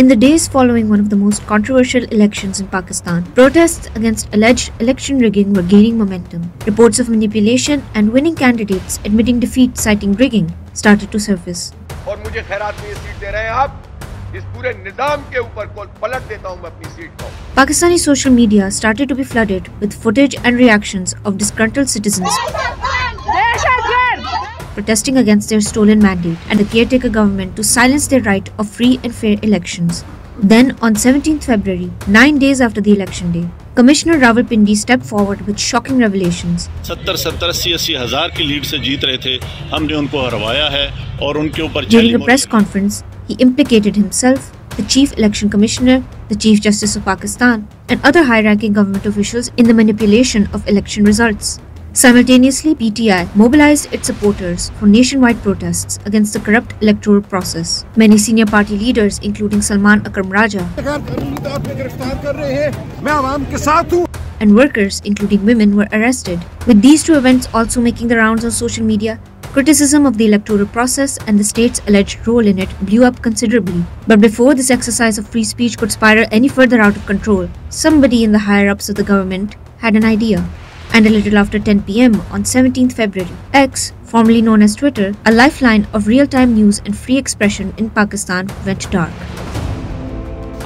In the days following one of the most controversial elections in Pakistan, protests against alleged election rigging were gaining momentum. Reports of manipulation and winning candidates admitting defeat citing rigging started to surface. और मुझे खैरात में ये seat दे रहे हैं आप, इस पूरे निजाम के ऊपर पलट देता हूं मैं अपनी सीट को. Pakistani social media started to be flooded with footage and reactions of disgruntled citizens protesting against their stolen mandate and the caretaker government to silence their right of free and fair elections. Then, on 17th February, 9 days after the election day, Commissioner Rawalpindi stepped forward with shocking revelations. 70-80 हजार की lead से जीत रहे थे, हमने उनको हरवाया है और उनके ऊपर. During a press conference, he implicated himself, the Chief Election Commissioner, the Chief Justice of Pakistan, and other high-ranking government officials in the manipulation of election results. Simultaneously, PTI mobilized its supporters for nationwide protests against the corrupt electoral process. Many senior party leaders, including Salman Akram Raja, and workers, including women, were arrested. With these two events also making the rounds on social media, criticism of the electoral process and the state's alleged role in it blew up considerably. But before this exercise of free speech could spiral any further out of control, somebody in the higher-ups of the government had an idea. And a little after 10 p.m. on 17th February, X, formerly known as Twitter, a lifeline of real-time news and free expression in Pakistan, went dark.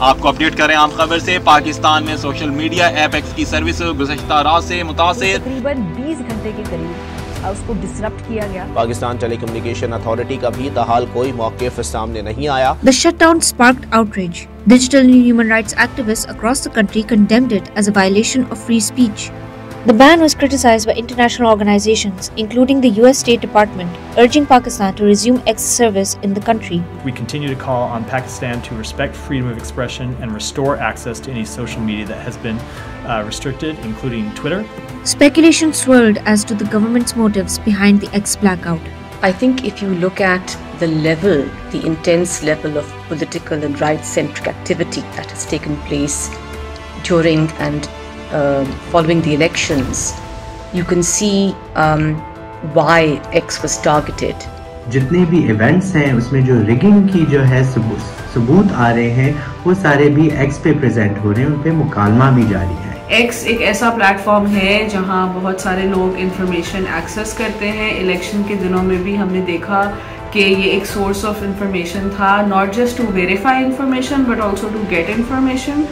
आपको update करें आम खबर से. पाकिस्तान में social media app x की service गुज़श्ता रात से मुतासिर. तकरीबन 20 घंटे के करीब उसको डिसरप्ट किया गया. पाकिस्तान टेलीकम्युनिकेशन अथॉरिटी का भी ताहाल कोई मौक़िफ़ सामने नहीं आया. The shutdown sparked outrage. Digital and human rights activists across the country condemned it as a violation of free speech. The ban was criticized by international organizations, including the US State Department, urging Pakistan to resume X service in the country. We continue to call on Pakistan to respect freedom of expression and restore access to any social media that has been restricted, including Twitter. Speculation swirled as to the government's motives behind the X blackout. I think if you look at the level, the intense level of political and right-centric activity that has taken place during and following the elections, you can see why X was targeted. जितने भी events हैं उसमें जो rigging की जो है सबूत आ रहे हैं वो सारे भी X पे प्रेजेंट हो रहे हैं, उन पे मुकालमा भी जारी है. X एक ऐसा प्लेटफॉर्म है जहां बहुत सारे लोग इंफॉर्मेशन एक्सेस करते हैं. इलेक्शन के दिनों में भी हमने देखा कि ये एक सोर्स ऑफ इंफॉर्मेशन था, not just to verify information but also to get information.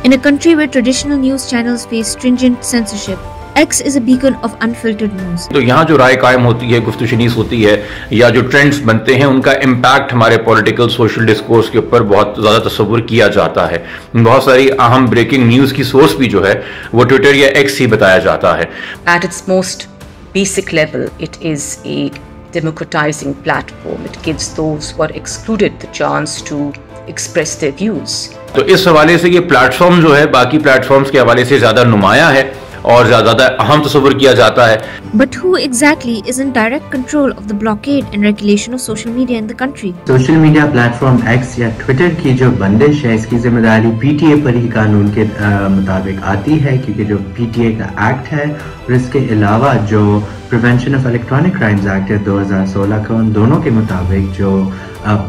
In a country where traditional news channels face stringent censorship, X is a beacon of unfiltered news. तो यहाँ जो राय कायम होती है, गुफ्तगू-शनीस होती है या जो ट्रेंड्स बनते हैं, उनका इम्पैक्ट हमारे पॉलिटिकल सोशल डिस्कोर्स के ऊपर बहुत ज़्यादा तस्वुर किया जाता है. बहुत सारी अहम ब्रेकिंग न्यूज़ की सोर्स भी जो है वो ट्विटर या एक्स ही बताया जाता है. At its most basic level, it is a democratizing platform. It gives those who are excluded the chance to express their views. तो इस हवाले से ये प्लेटफॉर्म जो है बाकी प्लेटफॉर्म्स के हवाले से ज़्यादा नुमाया है और ज़्यादा अहम तस्वुर किया जाता है. But who exactly is in direct control of the blockade and regulation of social media in the country? Social media platform X या ट्विटर की जो बंदिश है इसकी जिम्मेदारी PTA पर ही कानून के मुताबिक आती है, क्योंकि जो PTA का एक्ट है और इसके अलावा जो prevention of electronic crimes act है 2016 का, उन दोनों के मुताबिक जो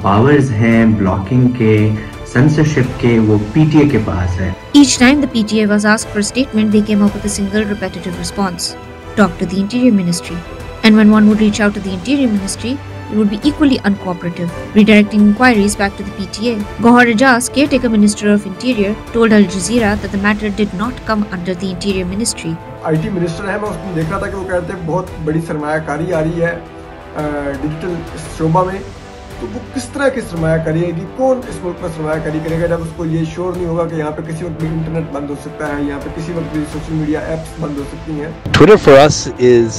पावर्स हैं ब्लॉकिंग के, censorship के, वो PTA के पास है. Each time the PTA was asked for a statement, they came up with a single repetitive response: talk to the Interior Ministry. And when one would reach out to the Interior Ministry, it would be equally uncooperative, redirecting inquiries back to the PTA. Gohar Ejaz, caretaker Minister of Interior, told Al Jazeera that the matter did not come under the Interior Ministry. IT minister है, मैं उसको देख रहा था कि वो कहते हैं बहुत बड़ी सरमायाकारी आ रही है डिजिटल शोबा में. तो वो किस तरह की सरमायाकारी है, कौन इस मुल्क में सरमायाकारी करेगा जब उसको ये श्योर नहीं होगा कि यहाँ पे किसी वक्त भी इंटरनेट बंद हो सकता है, यहाँ पे किसी वक्त भी सोशल मीडिया एप्स बंद हो सकती हैं. Twitter for us is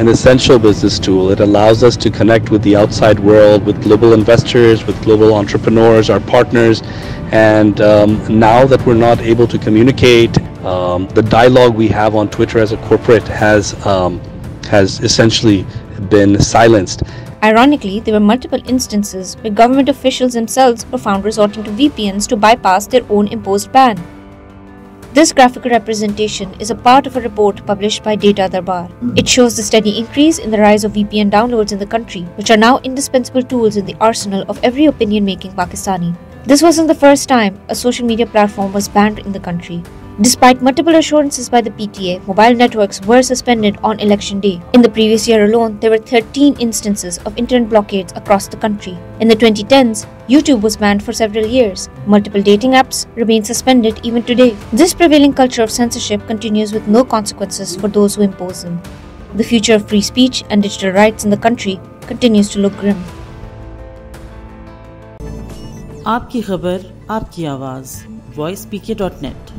an essential business tool. It allows us to connect with the outside world, with global investors, with global entrepreneurs, our partners, and now that we're not able to communicate, the dialogue we have on Twitter as a corporate has essentially been silenced. Ironically, there were multiple instances where government officials themselves were found resorting to VPNs to bypass their own imposed ban. This graphical representation is a part of a report published by Data Darbar. It shows the steady increase in the rise of VPN downloads in the country, which are now indispensable tools in the arsenal of every opinion-making Pakistani. This wasn't the first time a social media platform was banned in the country. Despite multiple assurances by the PTA, mobile networks were suspended on election day. In the previous year alone, there were 13 instances of internet blockades across the country. In the 2010s, YouTube was banned for several years. Multiple dating apps remain suspended even today. This prevailing culture of censorship continues with no consequences for those who impose them. The future of free speech and digital rights in the country continues to look grim. आपकी खबर, आपकी आवाज़, voicepkdotnet